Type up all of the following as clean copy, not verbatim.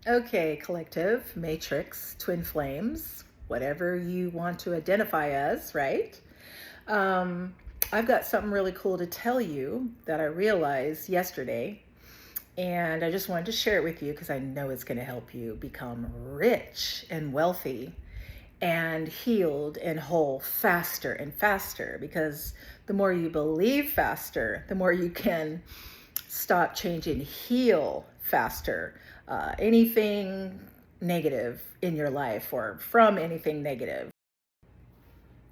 Okay, collective, matrix, twin flames, whatever you want to identify as, right? Um, I've got something really cool to tell you that I realized yesterday, and I just wanted to share it with you because I know it's going to help you become rich and wealthy and healed and whole faster and faster. Because the more you believe faster, the more you can stop, change, and heal faster. Anything negative in your life or from anything negative.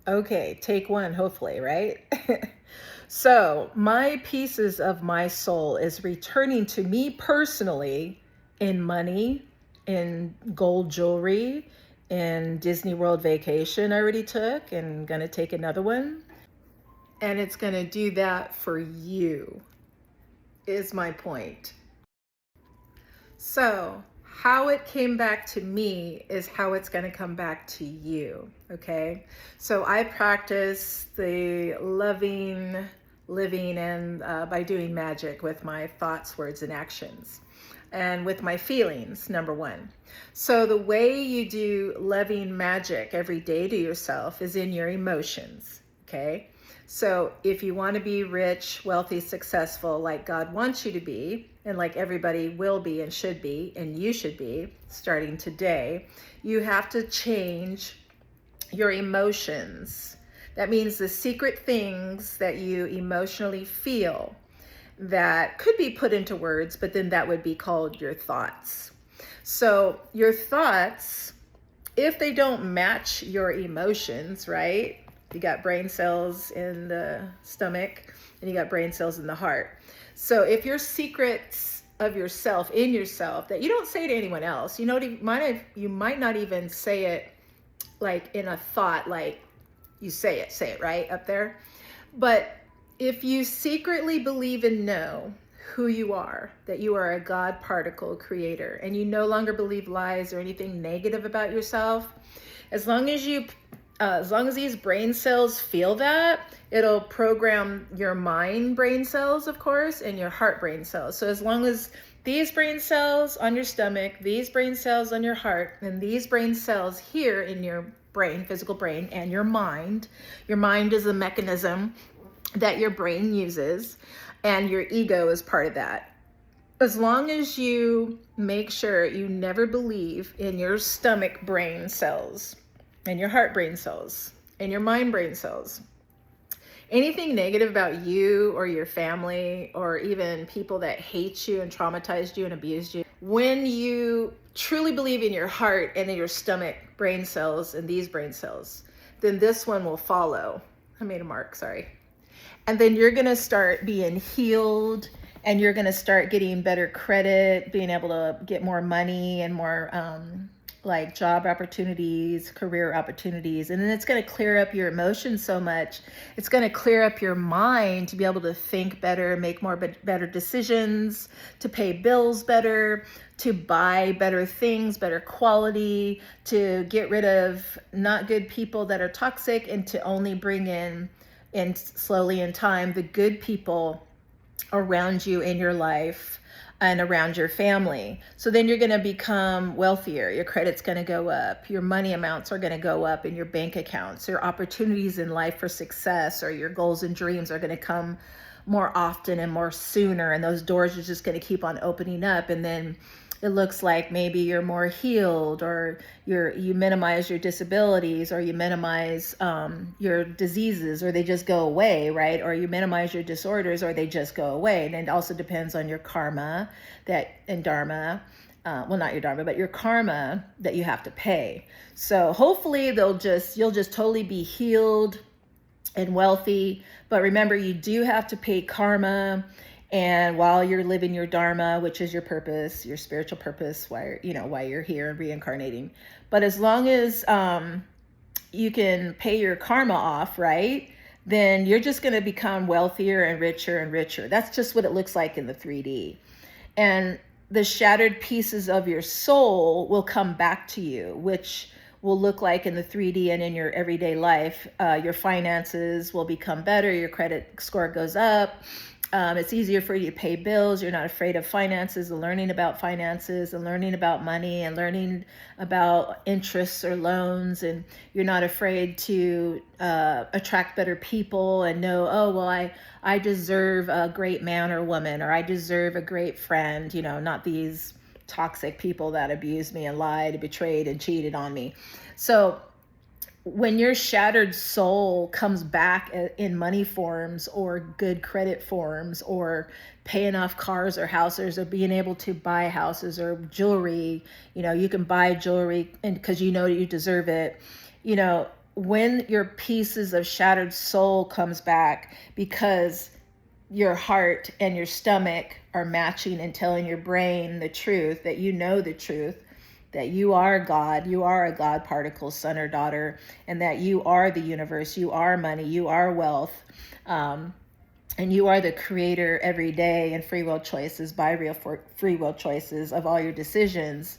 Okay, take one, hopefully, right? So, my pieces of my soul is returning to me personally in money, in gold jewelry, in Disney World vacation I already took and gonna take another one. And it's gonna do that for you, is my point. So, how it came back to me is how it's going to come back to you. Okay. So, I practice the loving living and by doing magic with my thoughts, words, and actions, and with my feelings, number one. So, the way you do loving magic every day to yourself is in your emotions. Okay. So if you want to be rich, wealthy, successful, like God wants you to be, and like everybody will be and should be, and you should be starting today, you have to change your emotions. That means the secret things that you emotionally feel that could be put into words, but then that would be called your thoughts. So your thoughts, if they don't match your emotions, right? You got brain cells in the stomach and you got brain cells in the heart. So if your secrets of yourself in yourself that you don't say to anyone else, you might not even say it like in a thought, like you say it right up there. But if you secretly believe and know who you are, that you are a God particle creator, and you no longer believe lies or anything negative about yourself, as long as these brain cells feel that, it'll program your mind brain cells, of course, and your heart brain cells. So as long as these brain cells on your stomach, these brain cells on your heart, and these brain cells here in your brain, physical brain, and your mind is a mechanism that your brain uses, and your ego is part of that. As long as you make sure you never believe in your stomach brain cells and your heart brain cells and your mind brain cells, anything negative about you or your family or even people that hate you and traumatized you and abused you, when you truly believe in your heart and in your stomach brain cells and these brain cells, then this one will follow. I made a mark, sorry. And then you're going to start being healed, and you're going to start getting better credit, being able to get more money and more like job opportunities, career opportunities. And then it's going to clear up your emotions so much. It's going to clear up your mind to be able to think better, make more better decisions, to pay bills better, to buy better things, better quality, to get rid of not good people that are toxic, and to only bring in, and slowly in time, the good people around you in your life and around your family. So then you're going to become wealthier. Your credit's going to go up. Your money amounts are going to go up in your bank accounts. Your opportunities in life for success or your goals and dreams are going to come more often and more sooner. And those doors are just going to keep on opening up. And then it looks like maybe you're more healed, or you minimize your disabilities, or you minimize your diseases, or they just go away, right? Or you minimize your disorders, or they just go away. And it also depends on your karma and dharma. Well, not your dharma, but your karma that you have to pay. So hopefully you'll just totally be healed and wealthy. But remember, you do have to pay karma. And while you're living your dharma, which is your purpose, your spiritual purpose, why you're here and reincarnating. But as long as you can pay your karma off, right, then you're just going to become wealthier and richer and richer. That's just what it looks like in the 3D. And the shattered pieces of your soul will come back to you, which will look like in the 3D and in your everyday life. Your finances will become better. Your credit score goes up. It's easier for you to pay bills. You're not afraid of finances and learning about finances and learning about money and learning about interests or loans. And you're not afraid to attract better people and know, oh, well, I deserve a great man or woman, or I deserve a great friend, you know, not these toxic people that abused me and lied and betrayed and cheated on me. So when your shattered soul comes back in money forms or good credit forms or paying off cars or houses or being able to buy houses or jewelry, you know, you can buy jewelry and because you know you deserve it, you know, when your pieces of shattered soul comes back because your heart and your stomach are matching and telling your brain the truth, that you know the truth, that you are God, you are a God particle, son or daughter, and that you are the universe, you are money, you are wealth, and you are the creator every day and free will choices, by real free will choices of all your decisions,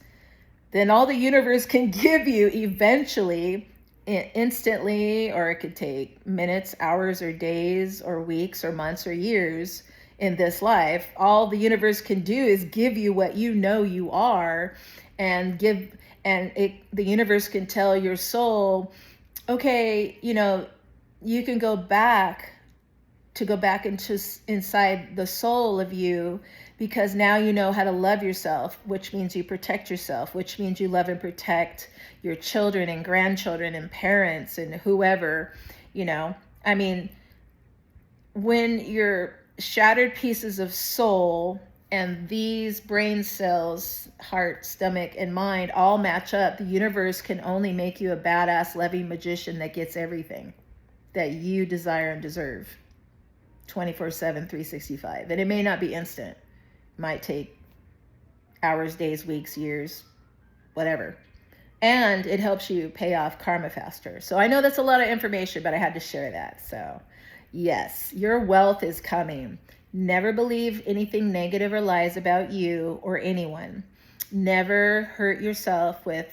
then all the universe can give you eventually, instantly, or it could take minutes, hours, or days, or weeks, or months, or years in this life. All the universe can do is give you what you know you are, and the universe can tell your soul, okay, you know, you can go back into inside the soul of you, because now you know how to love yourself, which means you protect yourself, which means you love and protect your children and grandchildren and parents and whoever, you know. I mean, when your shattered pieces of soul and these brain cells, heart, stomach, and mind all match up, the universe can only make you a badass, loving magician that gets everything that you desire and deserve 24/7, 365. And it may not be instant. It might take hours, days, weeks, years, whatever. And it helps you pay off karma faster. So I know that's a lot of information, but I had to share that. So yes, your wealth is coming. Never believe anything negative or lies about you or anyone. Never hurt yourself with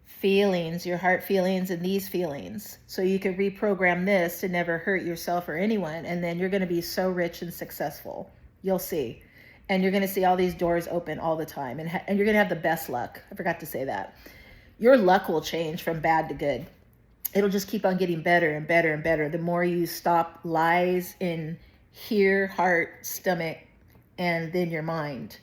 feelings, your heart feelings and these feelings. So you can reprogram this to never hurt yourself or anyone. And then you're going to be so rich and successful. You'll see. And you're going to see all these doors open all the time. And you're going to have the best luck. I forgot to say that. Your luck will change from bad to good. It'll just keep on getting better and better and better. The more you stop lies in here, heart, stomach, and then your mind.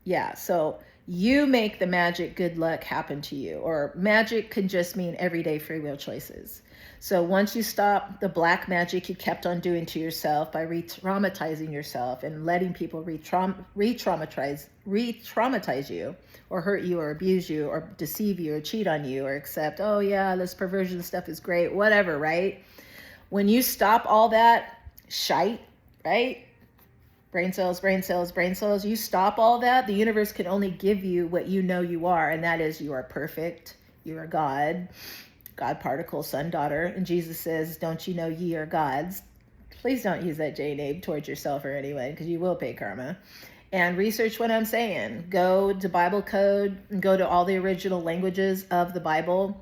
Yeah, so you make the magic good luck happen to you. Or magic can just mean everyday free will choices. So once you stop the black magic you kept on doing to yourself by re-traumatizing yourself and letting people re-traumatize you or hurt you or abuse you or deceive you or cheat on you or accept, oh yeah, this perversion stuff is great, whatever, right? When you stop all that shite, right? Brain cells, you stop all that, the universe can only give you what you know you are, and that is you are perfect, you are God particle, son, daughter. And Jesus says, don't you know ye are gods? Please don't use that J name towards yourself or anyone, because you will pay karma. And research what I'm saying. Go to Bible code and go to all the original languages of the Bible.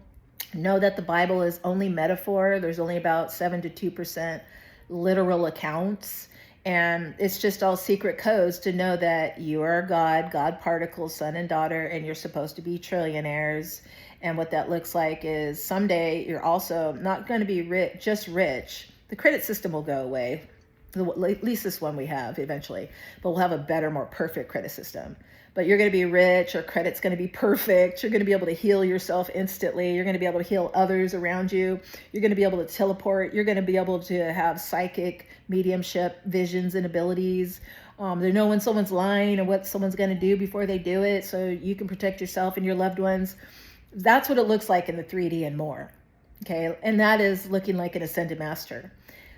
Know that the Bible is only metaphor. There's only about 7 to 2% literal accounts. And it's just all secret codes to know that you are God particle, son and daughter, and you're supposed to be trillionaires. And what that looks like is someday you're also not going to be just rich. The credit system will go away, at least this one we have eventually, but we'll have a better, more perfect credit system. But you're going to be rich, your credit's going to be perfect. You're going to be able to heal yourself instantly. You're going to be able to heal others around you. You're going to be able to teleport. You're going to be able to have psychic, mediumship, visions, and abilities. They know when someone's lying and what someone's going to do before they do it, so you can protect yourself and your loved ones. That's what it looks like in the 3D and more. Okay, and that is looking like an ascended master.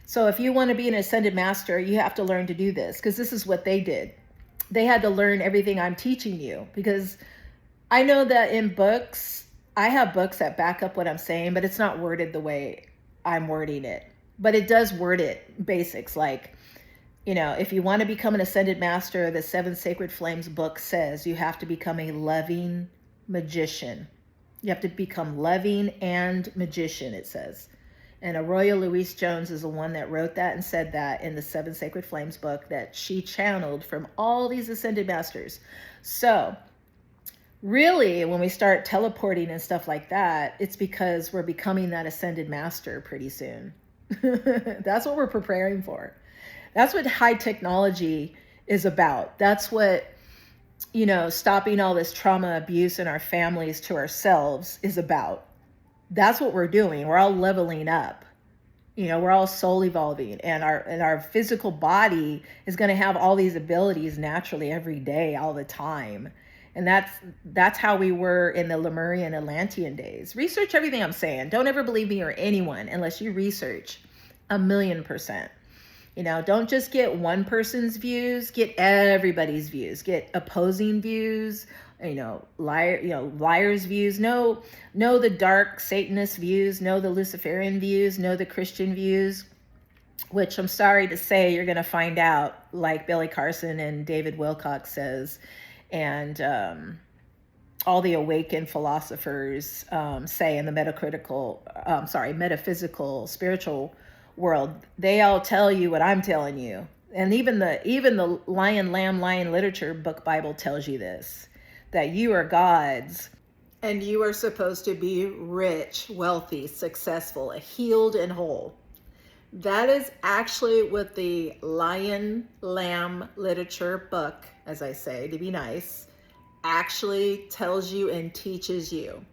So if you want to be an ascended master, you have to learn to do this, because this is what they did. They had to learn everything I'm teaching you, because I know that in books, I have books that back up what I'm saying, but it's not worded the way I'm wording it. But it does word it basics, like, you know, if you want to become an ascended master, the 7 Sacred Flames book says you have to become a loving magician. You have to become loving and magician, it says. And Arroyo Louise Jones is the one that wrote that and said that in the Seven Sacred Flames book, that she channeled from all these ascended masters. So really, when we start teleporting and stuff like that, it's because we're becoming that ascended master pretty soon. That's what we're preparing for. That's what high technology is about. That's what, stopping all this trauma, abuse in our families to ourselves is about. That's what we're doing. We're all leveling up. We're all soul evolving, and our physical body is going to have all these abilities naturally every day, all the time. And that's how we were in the Lemurian Atlantean days. Research everything I'm saying. Don't ever believe me or anyone unless you research 1,000,000%. Don't just get one person's views, get everybody's views, get opposing views, liars' views, know the dark Satanist views, know the Luciferian views, know the Christian views, which I'm sorry to say you're going to find out, like Billy Carson and David Wilcock says, and all the awakened philosophers say in the metaphysical, spiritual world. They all tell you what I'm telling you. And even the Lion, Lamb, Lion literature book Bible tells you this, that you are God's. And you are supposed to be rich, wealthy, successful, healed, and whole. That is actually what the Lion, Lamb literature book, as I say, to be nice, actually tells you and teaches you.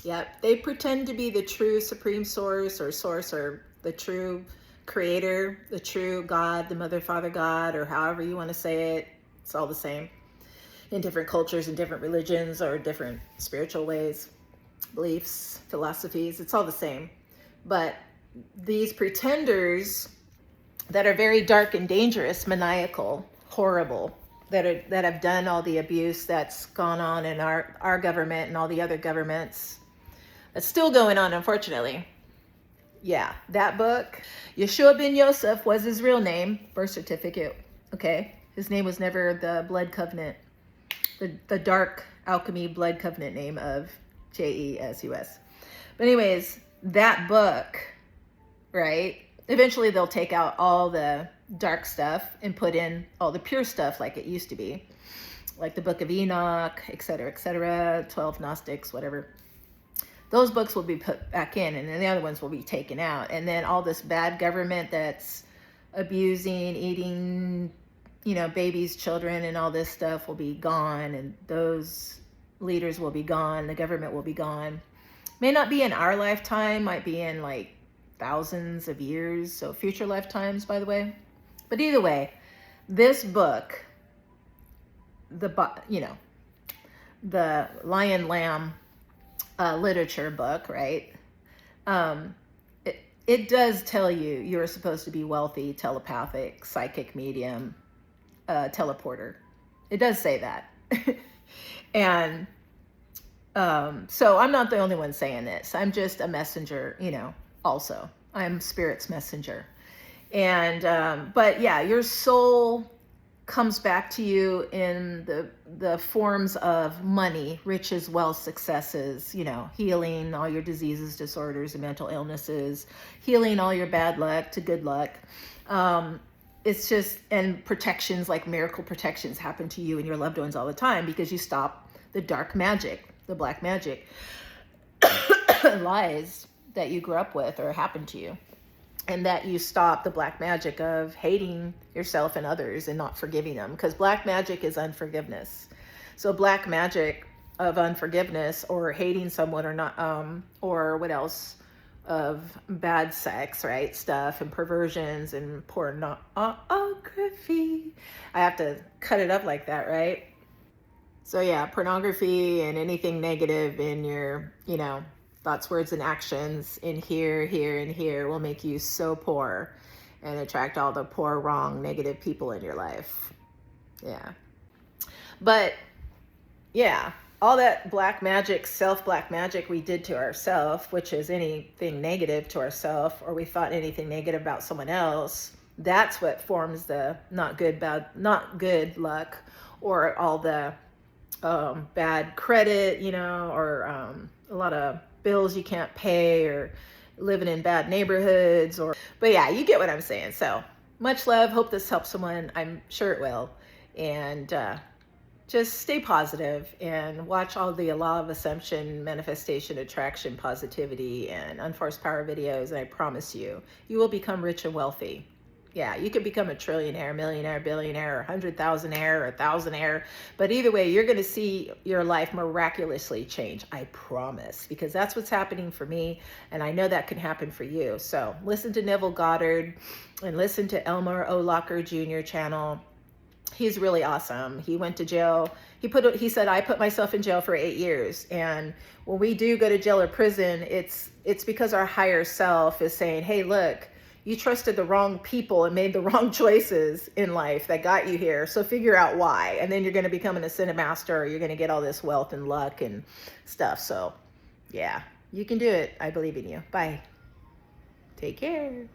Yep, they pretend to be the true supreme source or the true creator, the true God, the mother, father, God, or however you want to say it. It's all the same in different cultures and different religions or different spiritual ways, beliefs, philosophies. It's all the same. But these pretenders that are very dark and dangerous, maniacal, horrible, that have done all the abuse that's gone on in our government and all the other governments, that's still going on, unfortunately. Yeah, that book, Yeshua ben Yosef was his real name, birth certificate, okay? His name was never the blood covenant, the dark alchemy blood covenant name of JESUS. But anyways, that book, right? Eventually they'll take out all the dark stuff and put in all the pure stuff like it used to be, like the Book of Enoch, etc., 12 Gnostics, whatever. Those books will be put back in, and then the other ones will be taken out. And then all this bad government that's abusing, eating, babies, children, and all this stuff will be gone, and those leaders will be gone. The government will be gone. May not be in our lifetime, might be in like thousands of years, so future lifetimes, by the way. But either way, this book, the Lion Lamb literature book, right? It does tell you you're supposed to be wealthy, telepathic, psychic medium, teleporter. It does say that. And so I'm not the only one saying this. I'm just a messenger, also. I'm Spirit's messenger. And, but yeah, your soul comes back to you in the forms of money, riches, wealth, successes, healing all your diseases, disorders, and mental illnesses, healing all your bad luck to good luck. It's just, and protections, like miracle protections, happen to you and your loved ones all the time because you stop the dark magic, the black magic, lies that you grew up with or happened to you. And that you stop the black magic of hating yourself and others and not forgiving them, because black magic is unforgiveness. So black magic of unforgiveness or hating someone or not, or what else, of bad sex, right, stuff, and perversions and pornography. I have to cut it up like that, right? So yeah, pornography and anything negative in your, thoughts, words, and actions in here, and here will make you so poor and attract all the poor, wrong, negative people in your life. Yeah. But yeah, all that black magic, self-black magic we did to ourselves, which is anything negative to ourselves, or we thought anything negative about someone else, that's what forms the not good luck, or all the bad credit, or a lot of bills you can't pay, or living in bad neighborhoods but yeah, you get what I'm saying. So much love. Hope this helps someone. I'm sure it will. And just stay positive and watch all the law of assumption, manifestation, attraction, positivity, and unforced power videos. And I promise you, you will become rich and wealthy. Yeah, you could become a trillionaire, millionaire, billionaire, or 100,000-aire, or 1,000-aire. But either way, you're going to see your life miraculously change. I promise, because that's what's happening for me. And I know that can happen for you. So listen to Neville Goddard and listen to Elmer O. Locker Jr. channel. He's really awesome. He went to jail. He said, I put myself in jail for 8 years. And when we do go to jail or prison, it's because our higher self is saying, hey, look, you trusted the wrong people and made the wrong choices in life that got you here. So figure out why. And then you're going to become an ascended master, or you're going to get all this wealth and luck and stuff. So yeah, you can do it. I believe in you. Bye. Take care.